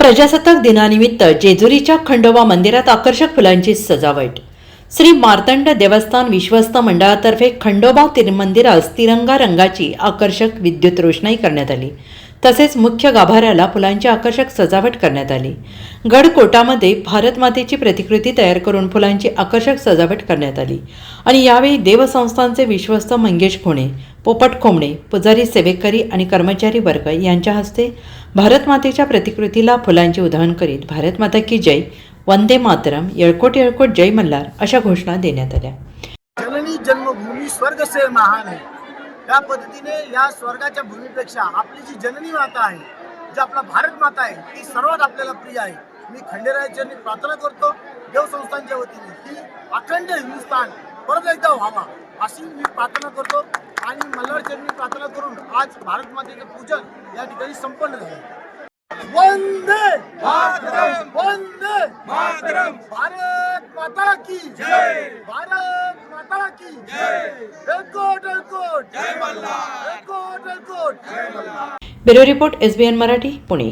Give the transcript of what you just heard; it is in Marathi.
प्रजासत्ताक दिनानिमित्त जेजुरीच्या खंडोबा मंदिरात आकर्षक फुलांची सजावट। श्री मार्तंड देवस्थान विश्वस्त मंडळातर्फे खंडोबा मंदिरास तिरंगा रंगाची आकर्षक विद्युत रोषणाई करण्यात आली। तसेच मुख्य गाभाऱ्याला फुलांची आकर्षक सजावट करण्यात आली। गडकोटामध्ये भारत मातेची प्रतिकृती तयार करून फुलांची आकर्षक सजावट करण्यात आली आणि यावेळी देवसंस्थानचे विश्वस्त मंगेश खोणे, पोपट खोमणे, पुजारी, सेवेकरी आणि कर्मचारी वर्ग यांच्या हस्ते भारत मातेच्या प्रतिकृतीला फुलांचे उधळण करीत भारत माता की जय, वंदे मातरम, येळकोट येळकोट जय मल्हार अशा घोषणा देण्यात आल्या। जननी जन्मभूमी स्वर्ग से महान है। या पद्धतीने या स्वर्गाच्या भूमीपेक्षा आपली जी जननी माता आहे, जी आपला भारत माता आहे, ती सर्वात आपल्याला प्रिय आहे। मी खंडेरायाचरणी प्रार्थना करतो देवसंस्थानच्या वतीने की अखंड हिंदुस्थान परत एकदा व्हावा अशी मी प्रार्थना करतो आणि मल्हारचरणी प्रार्थना करून आज भारत मातेचे पूजन या ठिकाणी संपन्न झाले। वंदे मातरम, वंदे मातरम, भारत माता की जय, भारत माता की जय, येळकोट येळकोट जय मल्हार, येळकोट येळकोट जय Malhar. Bureau report SBN Marathi, Pune.